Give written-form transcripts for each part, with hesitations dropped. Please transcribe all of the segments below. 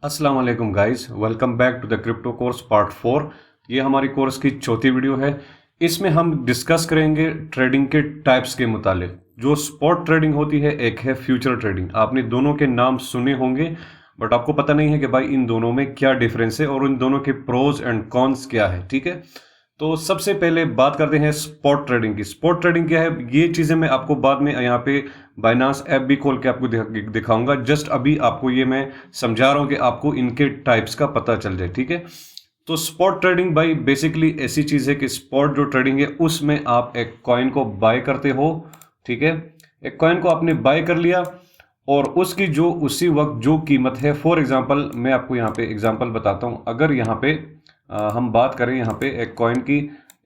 अस्सलाम वालेकुम guys, welcome back to the crypto course part 4। ये हमारी कोर्स की चौथी वीडियो है। इसमें हम डिस्कस करेंगे ट्रेडिंग के टाइप्स के मुतालिक। जो स्पॉट ट्रेडिंग होती है, एक है फ्यूचर ट्रेडिंग। आपने दोनों के नाम सुने होंगे, बट आपको पता नहीं है कि भाई इन दोनों में क्या डिफरेंस है और इन दोनों के प्रोज एंड कॉन्स क्या है। ठीक है, तो सबसे पहले बात करते हैं स्पॉट ट्रेडिंग की। स्पॉट ट्रेडिंग क्या है, ये चीज़ें मैं आपको बाद में यहाँ पे बाइनांस ऐप भी खोल के आपको दिखाऊंगा। जस्ट अभी आपको ये मैं समझा रहा हूँ कि आपको इनके टाइप्स का पता चल जाए। ठीक है, तो स्पॉट ट्रेडिंग भाई बेसिकली ऐसी चीज़ है कि स्पॉट जो ट्रेडिंग है उसमें आप एक कॉइन को बाय करते हो। ठीक है, एक कॉइन को आपने बाय कर लिया और उसकी जो उसी वक्त जो कीमत है, फॉर एग्जांपल मैं आपको यहाँ पे एग्जांपल बताता हूँ। अगर यहाँ पे हम बात करें यहाँ पे एक कॉइन की,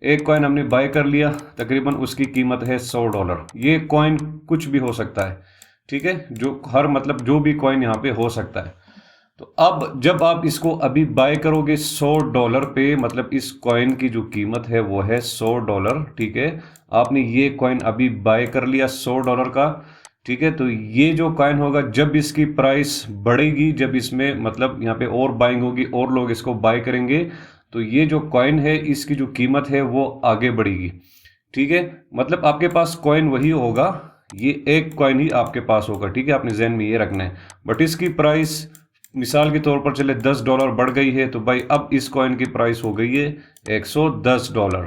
एक कॉइन हमने बाय कर लिया, तकरीबन उसकी कीमत है $100। ये कॉइन कुछ भी हो सकता है। ठीक है, जो हर मतलब जो भी कॉइन यहाँ पे हो सकता है। तो अब जब आप इसको अभी बाय करोगे $100 पे, मतलब इस कॉइन की जो कीमत है वो है $100। ठीक है, आपने ये कॉइन अभी बाय कर लिया $100 का। ठीक है, तो ये जो कॉइन होगा जब इसकी प्राइस बढ़ेगी, जब इसमें मतलब यहाँ पे और बाइंग होगी और लोग इसको बाय करेंगे, तो ये जो कॉइन है इसकी जो कीमत है वो आगे बढ़ेगी। ठीक है, मतलब आपके पास कॉइन वही होगा, ये एक कॉइन ही आपके पास होगा। ठीक है, आपने जहन में ये रखना है। बट इसकी प्राइस मिसाल के तौर पर चले $10 बढ़ गई है, तो भाई अब इस कॉइन की प्राइस हो गई है $110।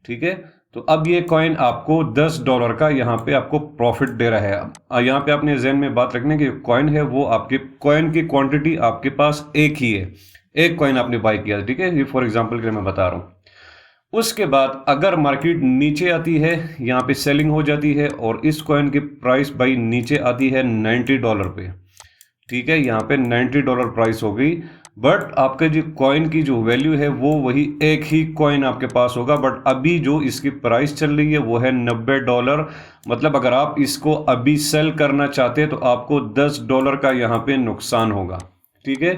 ठीक है, तो अब ये कॉइन आपको $10 का यहाँ पे आपको प्रॉफिट दे रहा है। यहाँ पे आपने जहन में बात रखने की कॉइन है वो आपके कॉइन की क्वांटिटी आपके पास एक ही है, एक कॉइन आपने बाय किया। ठीक है, ये फॉर एग्जांपल के लिए मैं बता रहा हूँ। उसके बाद अगर मार्केट नीचे आती है, यहाँ पे सेलिंग हो जाती है और इस कॉइन की प्राइस भाई नीचे आती है $90 पे। ठीक है, यहाँ पे $90 प्राइस हो गई, बट आपके जो कॉइन की जो वैल्यू है वो वही एक ही कॉइन आपके पास होगा। बट अभी जो इसकी प्राइस चल रही है वो है $90। मतलब अगर आप इसको अभी सेल करना चाहते हैं तो आपको $10 का यहाँ पे नुकसान होगा। ठीक है,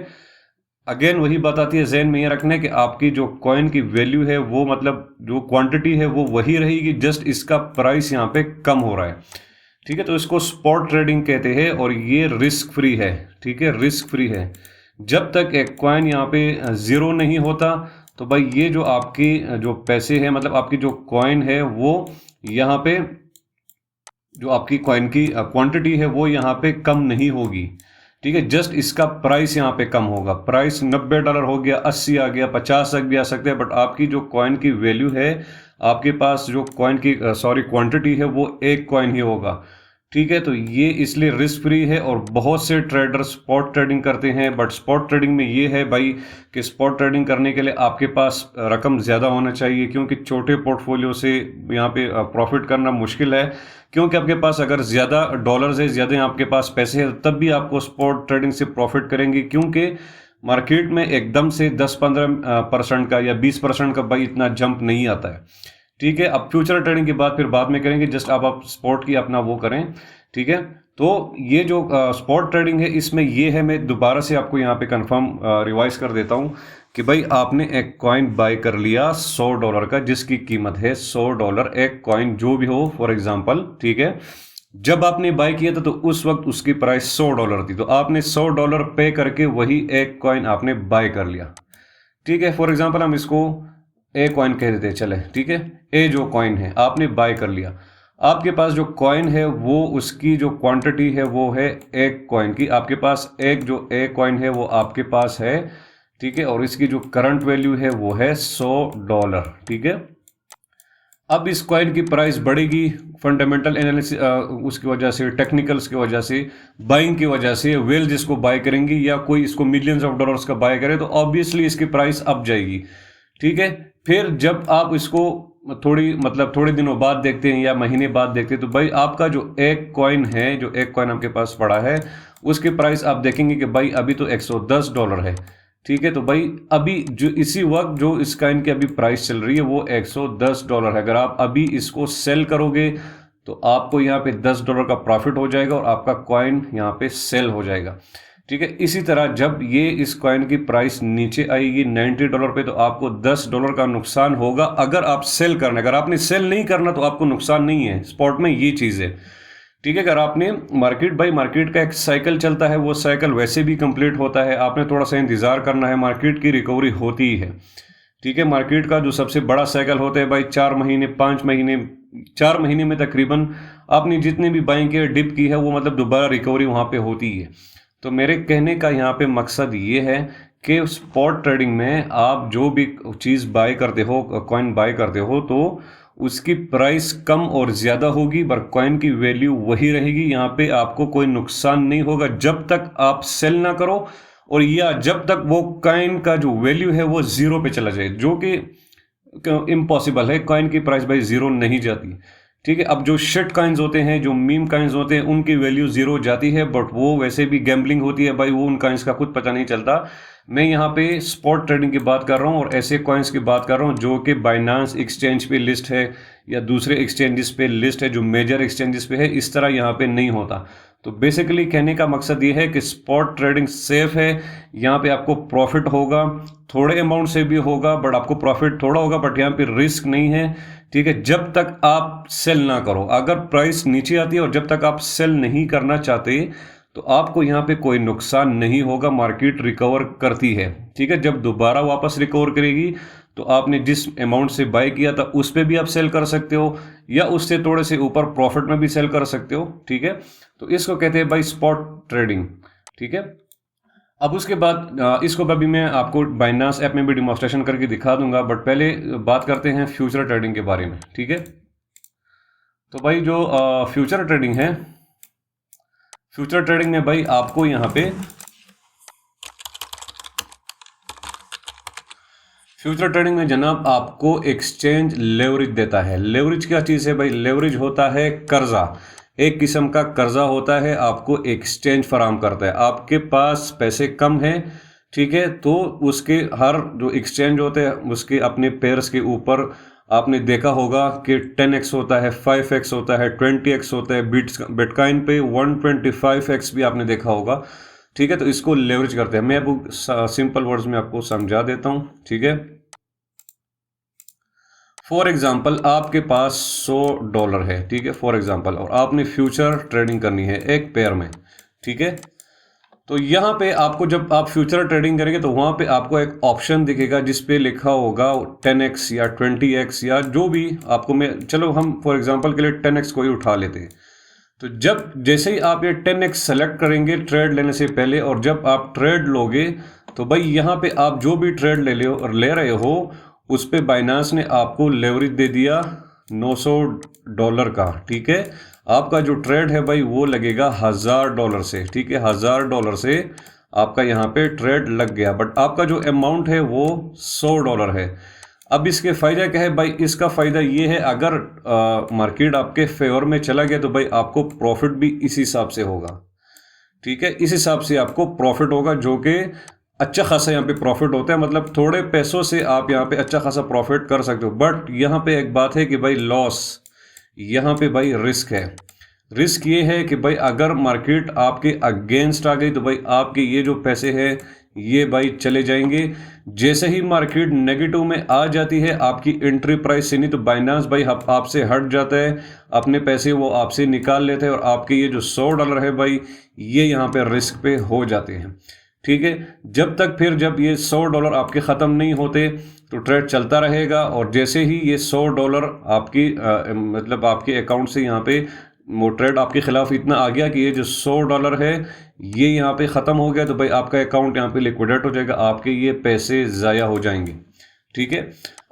अगेन वही बात आती है, जहन में ये रखना है कि आपकी जो कॉइन की वैल्यू है वो मतलब जो क्वांटिटी है वो वही रहेगी, जस्ट इसका प्राइस यहाँ पे कम हो रहा है। ठीक है, तो इसको स्पॉट ट्रेडिंग कहते हैं और ये रिस्क फ्री है। ठीक है, रिस्क फ्री है। जब तक एक कॉइन यहाँ पे ज़ीरो नहीं होता, तो भाई ये जो आपकी जो पैसे हैं, मतलब आपकी जो कॉइन है वो यहाँ पे जो आपकी कॉइन की क्वांटिटी है वो यहाँ पे कम नहीं होगी। ठीक है, जस्ट इसका प्राइस यहाँ पे कम होगा। प्राइस $90 हो गया, 80 आ गया, 50 तक भी आ सकते हैं, बट आपकी जो कॉइन की वैल्यू है, आपके पास जो कॉइन की क्वांटिटी है वो एक कॉइन ही होगा। ठीक है, तो ये इसलिए रिस्क फ्री है और बहुत से ट्रेडर स्पॉट ट्रेडिंग करते हैं। बट स्पॉट ट्रेडिंग में ये है भाई कि स्पॉट ट्रेडिंग करने के लिए आपके पास रकम ज़्यादा होना चाहिए, क्योंकि छोटे पोर्टफोलियो से यहाँ पे प्रॉफिट करना मुश्किल है। क्योंकि आपके पास अगर ज़्यादा डॉलर्स है, ज़्यादा आपके पास पैसे हैं, तब भी आपको स्पॉट ट्रेडिंग से प्रॉफिट करेंगे, क्योंकि मार्केट में एकदम से 10-15% का या 20% का भाई इतना जंप नहीं आता है। ठीक है, अब फ्यूचर ट्रेडिंग की बात फिर बाद में करेंगे, जस्ट आप स्पॉट की अपना वो करें। ठीक है, तो ये जो स्पॉट ट्रेडिंग है इसमें ये है, मैं दोबारा से आपको यहाँ पे कंफर्म रिवाइज कर देता हूँ कि भाई आपने एक कॉइन बाय कर लिया $100 का, जिसकी कीमत है $100, एक कॉइन जो भी हो फॉर एग्जांपल। ठीक है, जब आपने बाय किया था तो उस वक्त उसकी प्राइस $100 थी, तो आपने $100 पे करके वही एक कॉइन आपने बाय कर लिया। ठीक है, फॉर एग्जांपल हम इसको ए कॉइन कह देते हैं, चले। ठीक है, ए जो कॉइन है आपने बाय कर लिया, आपके पास जो कॉइन है वो उसकी जो क्वांटिटी है वो है एक कॉइन की। आपके पास एक जो ए कॉइन है वो आपके पास है। ठीक है, और इसकी जो करंट वैल्यू है वो है $100। ठीक है, अब इस कॉइन की प्राइस बढ़ेगी, फंडामेंटल एनालिसिस उसकी वजह से, टेक्निकल्स की वजह से, बाइंग की वजह से, वेल जिसको बाय करेंगी या कोई इसको मिलियंस ऑफ डॉलर्स का बाय करे तो ऑब्वियसली इसकी प्राइस अप जाएगी। ठीक है, फिर जब आप इसको थोड़े दिनों बाद देखते हैं या महीने बाद देखते हैं, तो भाई आपका जो एक कॉइन है, जो एक कॉइन आपके पास पड़ा है, उसकी प्राइस आप देखेंगे कि भाई अभी तो $110 है। ठीक है, तो भाई अभी जो इसी वक्त जो इस कॉइन की अभी प्राइस चल रही है वो $110 है। अगर आप अभी इसको सेल करोगे तो आपको यहाँ पे $10 का प्रॉफिट हो जाएगा और आपका कॉइन यहाँ पे सेल हो जाएगा। ठीक है, इसी तरह जब ये इस कॉइन की प्राइस नीचे आएगी $90 पे, तो आपको $10 का नुकसान होगा अगर आप सेल करना। अगर आपने सेल नहीं करना तो आपको नुकसान नहीं है। स्पॉट में ये चीज़ है। ठीक है। अगर आपने मार्केट बाय मार्केट का एक साइकिल चलता है, वो साइकिल वैसे भी कंप्लीट होता है, आपने थोड़ा सा इंतजार करना है, मार्केट की रिकवरी होती ही है। ठीक है। मार्केट का जो सबसे बड़ा साइकिल होता है भाई 4 महीने 5 महीने, 4 महीने में तकरीबन आपने जितने भी बाइंग के डिप की है वो मतलब दोबारा रिकवरी वहाँ पे होती है। तो मेरे कहने का यहाँ पे मकसद ये है कि स्पॉट ट्रेडिंग में आप जो भी चीज़ बाय करते हो, कॉइन बाय करते हो, तो उसकी प्राइस कम और ज़्यादा होगी पर कॉइन की वैल्यू वही रहेगी। यहाँ पे आपको कोई नुकसान नहीं होगा जब तक आप सेल ना करो, और या जब तक वो कॉइन का जो वैल्यू है वो ज़ीरो पे चला जाए, जो कि इम्पॉसिबल है। कॉइन की प्राइस भाई ज़ीरो नहीं जाती। ठीक है। अब जो शिट कॉइन्स होते हैं, जो मीम कॉइन्स होते हैं, उनकी वैल्यू ज़ीरो जाती है, बट वो वैसे भी गैम्बलिंग होती है भाई, वो उन कॉइन्स का कुछ पता नहीं चलता। मैं यहाँ पे स्पॉट ट्रेडिंग की बात कर रहा हूँ और ऐसे कॉइन्स की बात कर रहा हूँ जो कि बाइनांस एक्सचेंज पे लिस्ट है या दूसरे एक्सचेंजेस पे लिस्ट है, जो मेजर एक्सचेंजेस पे है। इस तरह यहाँ पे नहीं होता। तो बेसिकली कहने का मकसद ये है कि स्पॉट ट्रेडिंग सेफ है। यहाँ पे आपको प्रॉफिट होगा, थोड़े अमाउंट से भी होगा, बट आपको प्रॉफिट थोड़ा होगा, बट यहाँ पे रिस्क नहीं है। ठीक है। जब तक आप सेल ना करो, अगर प्राइस नीचे आती है और जब तक आप सेल नहीं करना चाहते, तो आपको यहाँ पे कोई नुकसान नहीं होगा। मार्केट रिकवर करती है। ठीक है। जब दोबारा वापस रिकवर करेगी तो आपने जिस अमाउंट से बाय किया था उस पर भी आप सेल कर सकते हो, या उससे थोड़े से ऊपर प्रॉफिट में भी सेल कर सकते हो। ठीक है। तो इसको कहते हैं भाई स्पॉट ट्रेडिंग। ठीक है। अब उसके बाद इसको अभी मैं आपको बाइनांस ऐप में भी डिमॉन्स्ट्रेशन करके दिखा दूंगा, बट पहले बात करते हैं फ्यूचर ट्रेडिंग के बारे में। ठीक है। तो भाई जो फ्यूचर ट्रेडिंग है, फ्यूचर ट्रेडिंग में भाई आपको यहाँ पे फ्यूचर ट्रेडिंग में जनाब आपको एक्सचेंज लेवरेज देता है। लेवरेज क्या चीज़ है भाई? लेवरेज होता है कर्जा, एक किस्म का कर्जा होता है, आपको एक्सचेंज फराहम करता है। आपके पास पैसे कम है, ठीक है, तो उसके हर जो एक्सचेंज होते हैं उसके अपने पेयर्स के ऊपर आपने देखा होगा कि 10x होता है, 5x होता है, 20x होता है। बिटकॉइन पे 125x भी आपने देखा होगा। ठीक है। तो इसको लेवरेज करते हैं। मैं आपको सिंपल वर्ड्स में आपको समझा देता हूं। ठीक है। फॉर एग्जाम्पल आपके पास $100 है, ठीक है, फॉर एग्जाम्पल, और आपने फ्यूचर ट्रेडिंग करनी है एक पेयर में। ठीक है। तो यहाँ पे आपको जब आप फ्यूचर ट्रेडिंग करेंगे तो वहाँ पे आपको एक ऑप्शन दिखेगा जिस पे लिखा होगा 10x या 20x या जो भी आपको, मैं चलो हम फॉर एग्जांपल के लिए 10x को ही उठा लेते हैं। तो जब जैसे ही आप ये 10x सेलेक्ट करेंगे ट्रेड लेने से पहले, और जब आप ट्रेड लोगे तो भाई यहाँ पे आप जो भी ट्रेड ले रहे हो उस पे बाइनांस ने आपको लेवरेज दे दिया $900 का। ठीक है। आपका जो ट्रेड है भाई वो लगेगा $1000 से। ठीक है। $1000 से आपका यहाँ पे ट्रेड लग गया, बट आपका जो अमाउंट है वो $100 है। अब इसके फ़ायदा क्या है भाई? इसका फ़ायदा ये है, अगर मार्केट आपके फेवर में चला गया तो भाई आपको प्रॉफिट भी इस हिसाब से होगा। ठीक है। इस हिसाब से आपको प्रॉफिट होगा, जो कि अच्छा खासा यहाँ पे प्रॉफिट होता है। मतलब थोड़े पैसों से आप यहाँ पे अच्छा खासा प्रॉफिट कर सकते हो। बट यहाँ पे एक बात है कि भाई लॉस, यहाँ पे भाई रिस्क है। रिस्क ये है कि भाई अगर मार्केट आपके अगेंस्ट आ गई तो भाई आपके ये जो पैसे हैं ये भाई चले जाएंगे। जैसे ही मार्केट नेगेटिव में आ जाती है आपकी एंट्री प्राइस से नहीं तो बाइनांस भाई आपसे हट जाता है, अपने पैसे वो आपसे निकाल लेते हैं, और आपके ये जो $100 है भाई ये यहाँ पे रिस्क पे हो जाते हैं। ठीक है। जब तक फिर जब ये $100 आपके ख़त्म नहीं होते तो ट्रेड चलता रहेगा, और जैसे ही ये $100 आपकी मतलब आपके अकाउंट से यहाँ पे वो ट्रेड आपके खिलाफ इतना आ गया कि ये जो $100 है ये यहाँ पे ख़त्म हो गया, तो भाई आपका अकाउंट यहाँ पे लिक्विडेट हो जाएगा, आपके ये पैसे ज़ाया हो जाएंगे। ठीक है।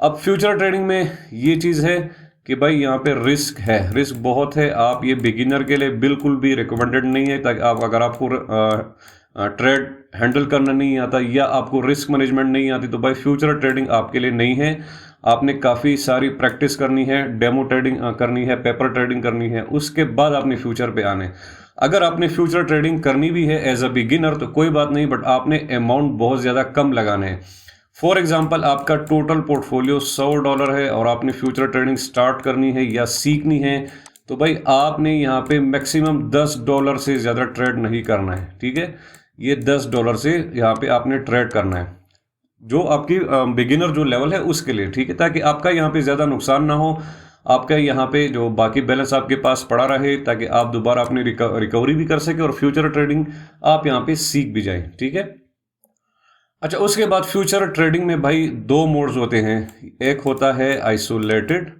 अब फ्यूचर ट्रेडिंग में ये चीज़ है कि भाई यहाँ पे रिस्क है, रिस्क बहुत है। आप ये बिगिनर के लिए बिल्कुल भी रिकमेंडेड नहीं है, ताकि आप अगर आपको ट्रेड हैंडल करना नहीं आता या आपको रिस्क मैनेजमेंट नहीं आती तो भाई फ्यूचर ट्रेडिंग आपके लिए नहीं है। आपने काफ़ी सारी प्रैक्टिस करनी है, डेमो ट्रेडिंग करनी है, पेपर ट्रेडिंग करनी है, उसके बाद आपने फ्यूचर पे आने। अगर आपने फ्यूचर ट्रेडिंग करनी भी है एज अ बिगिनर तो कोई बात नहीं, बट आपने अमाउंट बहुत ज़्यादा कम लगाने हैं। फॉर एग्जाम्पल आपका टोटल पोर्टफोलियो $100 है और आपने फ्यूचर ट्रेडिंग स्टार्ट करनी है या सीखनी है, तो भाई आपने यहाँ पे मैक्सिमम $10 से ज़्यादा ट्रेड नहीं करना है। ठीक है। ये $10 से यहाँ पे आपने ट्रेड करना है, जो आपकी बिगिनर जो लेवल है उसके लिए। ठीक है। ताकि आपका यहाँ पे ज़्यादा नुकसान ना हो, आपका यहाँ पे जो बाकी बैलेंस आपके पास पड़ा रहे, ताकि आप दोबारा अपनी रिकवरी भी कर सके और फ्यूचर ट्रेडिंग आप यहाँ पे सीख भी जाए। ठीक है। अच्छा, उसके बाद फ्यूचर ट्रेडिंग में भाई दो मोड्स होते हैं, एक होता है आइसोलेटेड,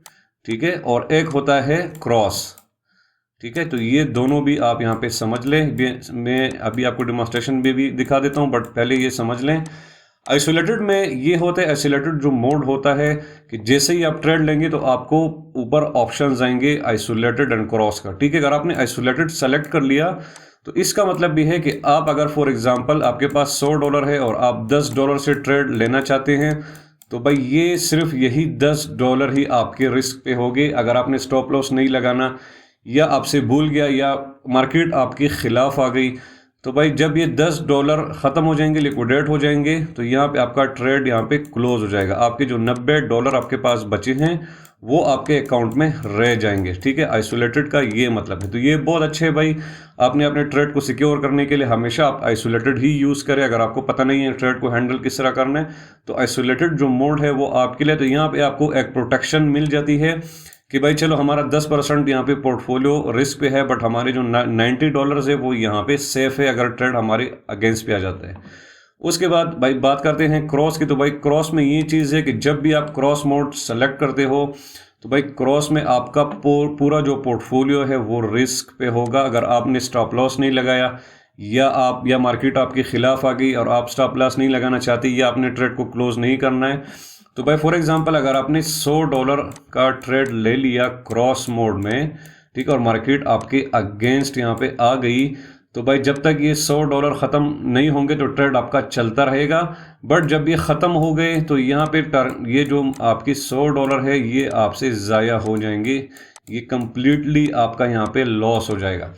ठीक है, और एक होता है क्रॉस। ठीक है, तो ये दोनों भी आप यहाँ पे समझ लें। मैं अभी आपको डिमॉन्स्ट्रेशन में भी दिखा देता हूँ, बट पहले ये समझ लें। आइसोलेटेड में ये होता है, आइसोलेटेड जो मोड होता है कि जैसे ही आप ट्रेड लेंगे तो आपको ऊपर ऑप्शंस आएंगे आइसोलेटेड एंड क्रॉस का। ठीक है, अगर आपने आइसोलेटेड सेलेक्ट कर लिया तो इसका मतलब भी है कि आप अगर फॉर एग्जांपल आपके पास $100 है और आप $10 से ट्रेड लेना चाहते हैं, तो भाई ये सिर्फ यही $10 ही आपके रिस्क पे होंगे। अगर आपने स्टॉप लॉस नहीं लगाना, या आपसे भूल गया, या मार्केट आपके खिलाफ आ गई, तो भाई जब ये $10 ख़त्म हो जाएंगे, लिक्विडेट हो जाएंगे, तो यहाँ पे आपका ट्रेड यहाँ पे क्लोज हो जाएगा। आपके जो $90 आपके पास बचे हैं वो आपके अकाउंट में रह जाएंगे। ठीक है, आइसोलेटेड का ये मतलब है। तो ये बहुत अच्छे है भाई, आपने अपने ट्रेड को सिक्योर करने के लिए हमेशा आप आइसोलेटेड ही यूज़ करें। अगर आपको पता नहीं है ट्रेड को हैंडल किस तरह करना है, तो आइसोलेटेड जो मोड है वो आपके लिए। तो यहाँ पे आपको एक प्रोटेक्शन मिल जाती है कि भाई चलो हमारा 10% यहाँ पे पोर्टफोलियो रिस्क पे है, बट हमारे जो $90 है वो यहाँ पे सेफ है अगर ट्रेड हमारे अगेंस्ट पे आ जाता है। उसके बाद भाई बात करते हैं क्रॉस की। तो भाई क्रॉस में ये चीज़ है कि जब भी आप क्रॉस मोड सेलेक्ट करते हो, तो भाई क्रॉस में आपका पूरा जो पोर्टफोलियो है वो रिस्क पे होगा। अगर आपने स्टॉप लॉस नहीं लगाया, या मार्केट आपके खिलाफ आ गई और आप स्टॉप लॉस नहीं लगाना चाहते, या आपने ट्रेड को क्लोज नहीं करना है, तो भाई फॉर एग्जांपल अगर आपने $100 का ट्रेड ले लिया क्रॉस मोड में, ठीक है, और मार्केट आपके अगेंस्ट यहाँ पे आ गई, तो भाई जब तक ये $100 ख़त्म नहीं होंगे तो ट्रेड आपका चलता रहेगा। बट जब ये ख़त्म हो गए तो यहाँ पे ये जो आपकी $100 है ये आपसे ज़ाया हो जाएंगे, ये कंप्लीटली आपका यहाँ पे लॉस हो जाएगा।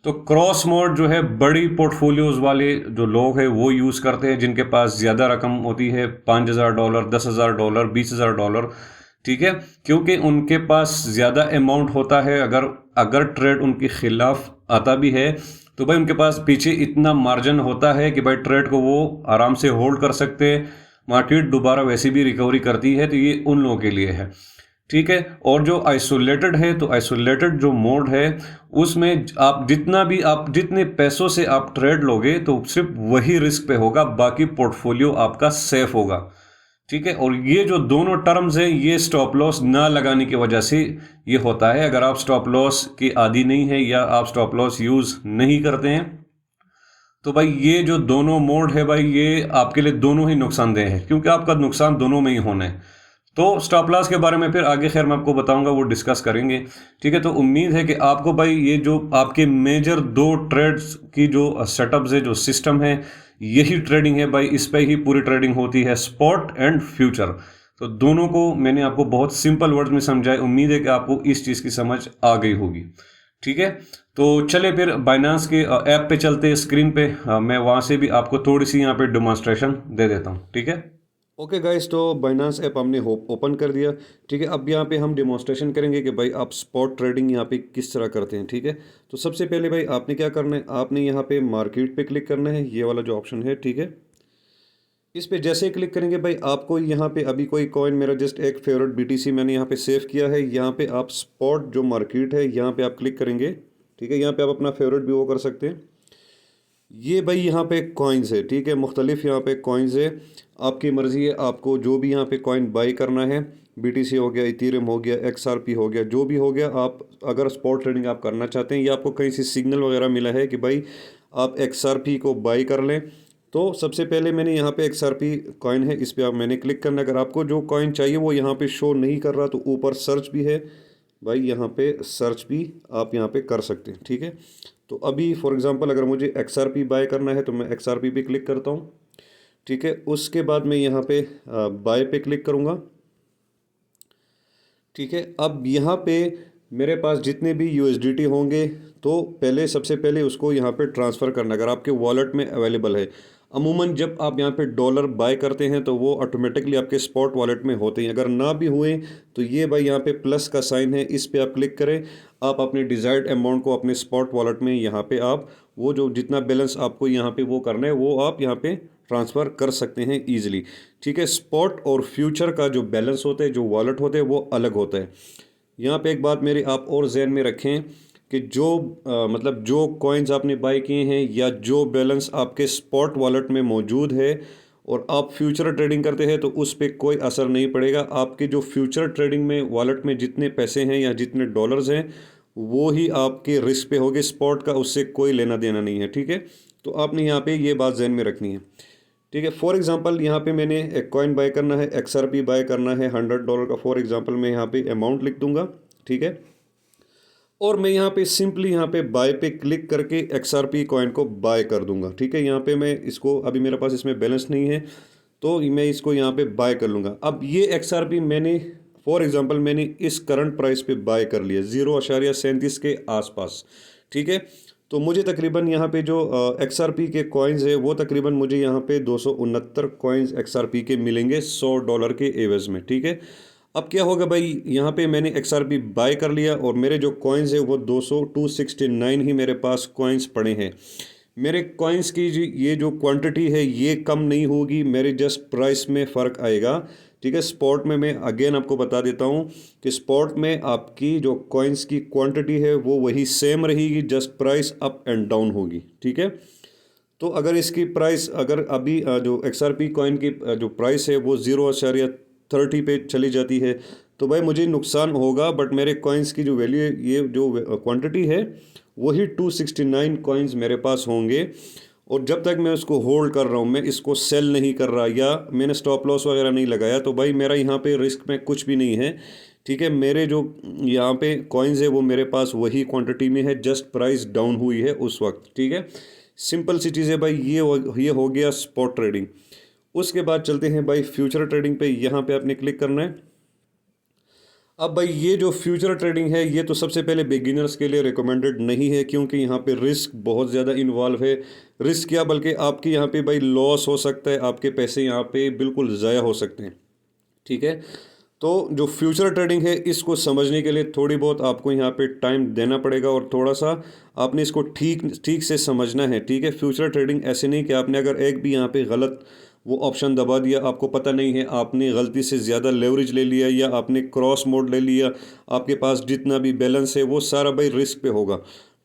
तो क्रॉस मोड जो है बड़ी पोर्टफोलियोज वाले जो लोग हैं वो यूज़ करते हैं, जिनके पास ज़्यादा रकम होती है, $5000, $10,000, $20,000। ठीक है, क्योंकि उनके पास ज़्यादा अमाउंट होता है। अगर ट्रेड उनके खिलाफ आता भी है तो भाई उनके पास पीछे इतना मार्जिन होता है कि भाई ट्रेड को वो आराम से होल्ड कर सकते हैं। मार्केट दोबारा वैसे भी रिकवरी करती है, तो ये उन लोगों के लिए है। ठीक है, और जो आइसोलेटेड है, तो आइसोलेटेड जो मोड है उसमें आप जितने पैसों से आप ट्रेड लोगे तो सिर्फ वही रिस्क पे होगा, बाकी पोर्टफोलियो आपका सेफ होगा। ठीक है, और ये जो दोनों टर्म्स हैं ये स्टॉप लॉस ना लगाने की वजह से ये होता है। अगर आप स्टॉप लॉस की आदी नहीं है या आप स्टॉप लॉस यूज़ नहीं करते हैं, तो भाई ये जो दोनों मोड है भाई ये आपके लिए दोनों ही नुकसानदेह है, क्योंकि आपका नुकसान दोनों में ही होना है। तो स्टॉप लॉस के बारे में फिर आगे खैर मैं आपको बताऊंगा, वो डिस्कस करेंगे। ठीक है, तो उम्मीद है कि आपको भाई ये जो आपके मेजर दो ट्रेड्स की जो सेटअप्स है, जो सिस्टम है, यही ट्रेडिंग है भाई, इस पे ही पूरी ट्रेडिंग होती है, स्पॉट एंड फ्यूचर। तो दोनों को मैंने आपको बहुत सिंपल वर्ड्स में समझाया। उम्मीद है कि आपको इस चीज़ की समझ आ गई होगी। ठीक है, तो चले फिर बाइनांस के ऐप पे चलते, स्क्रीन पे मैं वहाँ से भी आपको थोड़ी सी यहाँ पे डिमॉन्स्ट्रेशन दे देता हूँ। ठीक है, ओके गाइस, तो बाइनांस ऐप हमने ओपन कर दिया। ठीक है, अब यहाँ पे हम डेमोन्स्ट्रेशन करेंगे कि भाई आप स्पॉट ट्रेडिंग यहाँ पे किस तरह करते हैं। ठीक है, तो सबसे पहले भाई आपने क्या करना है, आपने यहाँ पे मार्केट पे क्लिक करना है, ये वाला जो ऑप्शन है। ठीक है, इस पे जैसे ही क्लिक करेंगे भाई आपको यहाँ पे अभी कोई कॉइन, मेरा जस्ट एक फेवरेट BTC मैंने यहाँ पे सेव किया है, यहाँ पे आप स्पॉट जो मार्केट है यहाँ पे आप क्लिक करेंगे। ठीक है, यहाँ पे आप अपना फेवरेट भी वो कर सकते हैं। ये भाई यहाँ पे कॉइन्स है। ठीक है, मुख्तलिफ यहाँ पे कॉइन्स है, आपकी मर्ज़ी है आपको जो भी यहाँ पे कॉइन बाई करना है। BTC हो गया, इथेरियम हो गया, XRP हो गया, जो भी हो गया। आप अगर स्पॉट ट्रेडिंग आप करना चाहते हैं या आपको कहीं से सिग्नल वगैरह मिला है कि भाई आप XRP को बाई कर लें, तो सबसे पहले मैंने यहाँ पे XRP कॉइन है, इस पर आप मैंने क्लिक करना। अगर आपको जो कॉइन चाहिए वो यहाँ पे शो नहीं कर रहा तो ऊपर सर्च भी है भाई, यहाँ पे सर्च भी आप यहाँ पे कर सकते हैं। ठीक है, तो अभी फॉर एग्जांपल अगर मुझे XRP बाय करना है तो मैं XRP पे क्लिक करता हूँ। ठीक है, उसके बाद मैं यहाँ पे बाय पे क्लिक करूँगा। ठीक है, अब यहाँ पे मेरे पास जितने भी USDT होंगे तो सबसे पहले उसको यहाँ पे ट्रांसफ़र करना, अगर आपके वॉलेट में अवेलेबल है। अमूमन जब आप यहाँ पे डॉलर बाय करते हैं तो वो ऑटोमेटिकली आपके स्पॉट वॉलेट में होते हैं। अगर ना भी हुए तो ये भाई यहाँ पे प्लस का साइन है, इस पे आप क्लिक करें। आप अपने डिज़ायर्ड अमाउंट को अपने स्पॉट वॉलेट में यहाँ पे आप वो जो जितना बैलेंस आपको यहाँ पे वो करना है वो आप यहाँ पे ट्रांसफ़र कर सकते हैं ईजिली। ठीक है, स्पॉट और फ्यूचर का जो बैलेंस होता है, जो वॉलेट होते हैं, वो अलग होता है। यहाँ पे एक बात मेरी आप और जहन में रखें कि जो मतलब जो कॉइन्स आपने बाय किए हैं या जो बैलेंस आपके स्पॉट वॉलेट में मौजूद है और आप फ्यूचर ट्रेडिंग करते हैं तो उस पर कोई असर नहीं पड़ेगा। आपके जो फ्यूचर ट्रेडिंग में वॉलेट में जितने पैसे हैं या जितने डॉलर्स हैं वो ही आपके रिस्क पे होगे, स्पॉट का उससे कोई लेना देना नहीं है, ठीक है। तो आपने यहाँ पे ये बात जहन में रखनी है, ठीक है। फॉर एग्जांपल यहाँ पे मैंने एक कॉइन बाय करना है, XRP बाय करना है $100 का। फॉर एग्जांपल मैं यहाँ पे अमाउंट लिख दूंगा, ठीक है। और मैं यहाँ पे सिंपली यहाँ पे बाय पे क्लिक करके XRP कॉइन को बाय कर दूंगा, ठीक है। यहाँ पे मैं इसको, अभी मेरे पास इसमें बैलेंस नहीं है तो मैं इसको यहाँ पे बाय कर लूँगा। अब ये XRP मैंने फॉर एग्जांपल मैंने इस करंट प्राइस पे बाय कर लिया 0.37 के आसपास, ठीक है। तो मुझे तकरीबन यहाँ पे जो XRP के कॉइन्स है वो तकरीबन मुझे यहाँ पे 269 कॉइन्स XRP के मिलेंगे $100 के एवज में, ठीक है। अब क्या होगा भाई, यहाँ पे मैंने XRP बाय कर लिया और मेरे जो कॉइन्स है वो 269 ही मेरे पास कॉइन्स पड़े हैं। मेरे कॉइन्स की ये जो क्वांटिटी है ये कम नहीं होगी, मेरे जस्ट प्राइस में फ़र्क आएगा, ठीक है। स्पॉट में मैं अगेन आपको बता देता हूँ कि स्पॉट में आपकी जो कॉइन्स की क्वांटिटी है वो वही सेम रहेगी, just price up and down होगी, ठीक है। तो अगर इसकी प्राइस, अगर अभी जो XRP कॉइन की जो प्राइस है वो 0.30 पे चली जाती है तो भाई मुझे नुकसान होगा, बट मेरे कॉइन्स की जो वैल्यू है, ये जो क्वांटिटी है वही 269 कॉइन्स मेरे पास होंगे। और जब तक मैं उसको होल्ड कर रहा हूँ, मैं इसको सेल नहीं कर रहा या मैंने स्टॉप लॉस वगैरह नहीं लगाया, तो भाई मेरा यहाँ पे रिस्क में कुछ भी नहीं है, ठीक है। मेरे जो यहाँ पे कॉइन्स है वो मेरे पास वही क्वांटिटी में है, जस्ट प्राइस डाउन हुई है उस वक्त, ठीक है। सिंपल सी चीज़ है भाई, ये हो गया स्पॉट ट्रेडिंग। उसके बाद चलते हैं भाई फ्यूचर ट्रेडिंग पे। यहाँ पे आपने क्लिक करना है। अब भाई ये जो फ्यूचर ट्रेडिंग है ये तो सबसे पहले बिगिनर्स के लिए रिकमेंडेड नहीं है, क्योंकि यहाँ पे रिस्क बहुत ज़्यादा इन्वॉल्व है। रिस्क क्या, बल्कि आपकी यहाँ पे भाई लॉस हो सकता है, आपके पैसे यहाँ पे बिल्कुल ज़ाया हो सकते हैं, ठीक है। तो जो फ्यूचर ट्रेडिंग है इसको समझने के लिए थोड़ी बहुत आपको यहाँ पे टाइम देना पड़ेगा और थोड़ा सा आपने इसको ठीक से समझना है, ठीक है। फ्यूचर ट्रेडिंग ऐसे नहीं कि आपने अगर एक भी यहाँ पे गलत वो ऑप्शन दबा दिया, आपको पता नहीं है, आपने गलती से ज़्यादा लेवरेज ले लिया या आपने क्रॉस मोड ले लिया, आपके पास जितना भी बैलेंस है वो सारा भाई रिस्क पे होगा,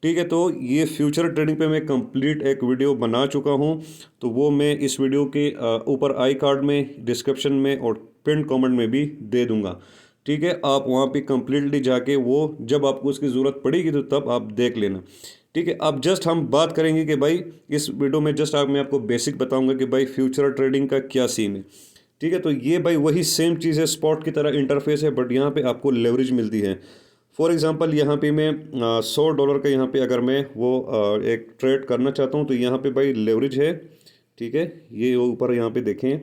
ठीक है। तो ये फ्यूचर ट्रेडिंग पे मैं कंप्लीट एक वीडियो बना चुका हूँ, तो वो मैं इस वीडियो के ऊपर आई कार्ड में, डिस्क्रिप्शन में और पिन कमेंट में भी दे दूंगा, ठीक है। आप वहाँ पे कंप्लीटली जाके वो जब आपको उसकी ज़रूरत पड़ेगी तो तब आप देख लेना, ठीक है। अब जस्ट हम बात करेंगे कि भाई इस वीडियो में जस्ट मैं आपको बेसिक बताऊंगा कि भाई फ्यूचर ट्रेडिंग का क्या सीन है, ठीक है। तो ये भाई वही सेम चीज़ है, स्पॉट की तरह इंटरफेस है, बट यहाँ पे आपको लेवरेज मिलती है। फॉर एग्जांपल यहाँ पे मैं $100 का यहाँ पे अगर मैं वो एक ट्रेड करना चाहता हूँ तो यहाँ पे भाई लेवरेज है, ठीक है। ये ऊपर यहाँ पे देखें,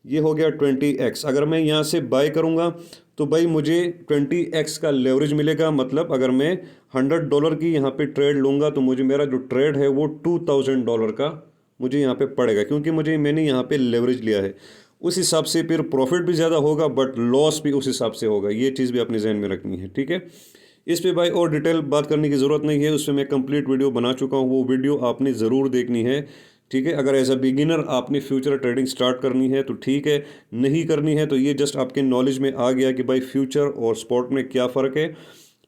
ये हो गया 20x। अगर मैं यहाँ से बाय करूँगा तो भाई मुझे 20x का लेवरेज मिलेगा। मतलब अगर मैं $100 की यहाँ पे ट्रेड लूँगा तो मुझे मेरा जो ट्रेड है वो $2000 का मुझे यहाँ पे पड़ेगा, क्योंकि मैंने यहाँ पे लेवरेज लिया है। उस हिसाब से फिर प्रॉफिट भी ज़्यादा होगा बट लॉस भी उस हिसाब से होगा। ये चीज़ भी अपने जहन में रखनी है, ठीक है। इस पे भाई और डिटेल बात करने की ज़रूरत नहीं है, उस पर मैं कंप्लीट वीडियो बना चुका हूँ, वो वीडियो आपने ज़रूर देखनी है, ठीक है। अगर एज अ बिगिनर आपने फ्यूचर ट्रेडिंग स्टार्ट करनी है तो ठीक है, नहीं करनी है तो ये जस्ट आपके नॉलेज में आ गया कि भाई फ्यूचर और स्पॉट में क्या फ़र्क है,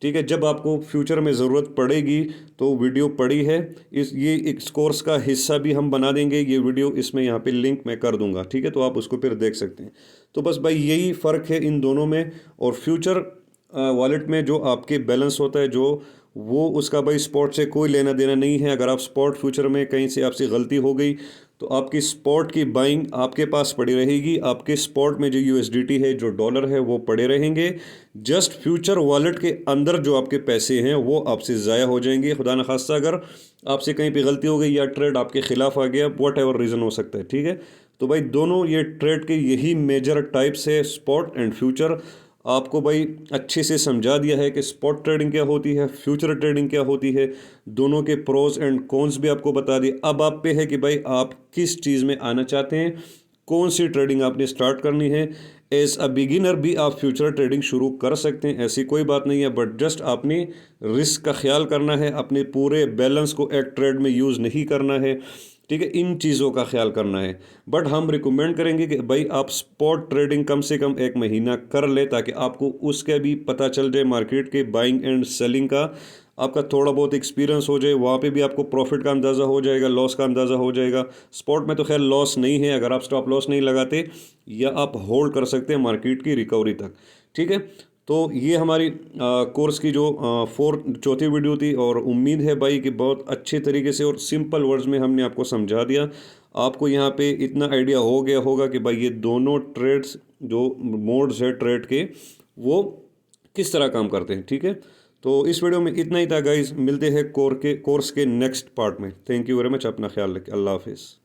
ठीक है। जब आपको फ्यूचर में ज़रूरत पड़ेगी तो वीडियो पड़ी है, ये इस कोर्स का हिस्सा भी हम बना देंगे, ये वीडियो इसमें यहाँ पे लिंक मैं कर दूंगा, ठीक है। तो आप उसको फिर देख सकते हैं। तो बस भाई यही फ़र्क है इन दोनों में। और फ्यूचर वॉलेट में जो आपके बैलेंस होता है जो वो उसका भाई स्पॉट से कोई लेना देना नहीं है। अगर आप स्पॉट फ्यूचर में कहीं से आपसे गलती हो गई तो आपकी स्पॉट की बाइंग आपके पास पड़ी रहेगी, आपके स्पॉट में जो USDT है, जो डॉलर है, वो पड़े रहेंगे। जस्ट फ्यूचर वॉलेट के अंदर जो आपके पैसे हैं वो आपसे ज़ाया हो जाएंगे। खुदा न खास्ता अगर आपसे कहीं पे गलती हो गई या ट्रेड आपके ख़िलाफ़ आ गया, वट एवर रीज़न हो सकता है, ठीक है। तो भाई दोनों ये ट्रेड के यही मेजर टाइप्स है, स्पॉट एंड फ्यूचर। आपको भाई अच्छे से समझा दिया है कि स्पॉट ट्रेडिंग क्या होती है, फ्यूचर ट्रेडिंग क्या होती है, दोनों के प्रोज एंड कॉन्स भी आपको बता दिए। अब आप पे है कि भाई आप किस चीज़ में आना चाहते हैं, कौन सी ट्रेडिंग आपने स्टार्ट करनी है। एज अ बिगिनर भी आप फ्यूचर ट्रेडिंग शुरू कर सकते हैं, ऐसी कोई बात नहीं है, बट जस्ट आपने रिस्क का ख्याल करना है, अपने पूरे बैलेंस को एक ट्रेड में यूज़ नहीं करना है, ठीक है, इन चीज़ों का ख्याल करना है। बट हम रिकमेंड करेंगे कि भाई आप स्पॉट ट्रेडिंग कम से कम 1 महीना कर ले, ताकि आपको उसका भी पता चल जाए, मार्केट के बाइंग एंड सेलिंग का आपका थोड़ा बहुत एक्सपीरियंस हो जाए। वहाँ पे भी आपको प्रॉफिट का अंदाज़ा हो जाएगा, लॉस का अंदाज़ा हो जाएगा। स्पॉट में तो खैर लॉस नहीं है अगर आप स्टॉप लॉस नहीं लगाते, या आप होल्ड कर सकते हैं मार्केट की रिकवरी तक। ठीक है, तो ये हमारी कोर्स की जो चौथी वीडियो थी, और उम्मीद है भाई कि बहुत अच्छे तरीके से और सिंपल वर्ड्स में हमने आपको समझा दिया। आपको यहाँ पे इतना आइडिया हो गया होगा कि भाई ये दोनों ट्रेड्स जो मोड्स है ट्रेड के, वो किस तरह काम करते हैं। ठीक है, तो इस वीडियो में इतना ही था गाइज। मिलते हैं कोर्स के नेक्स्ट पार्ट में। थैंक यू वेरी मच, अपना ख्याल रखें। अल्लाह हाफिज़।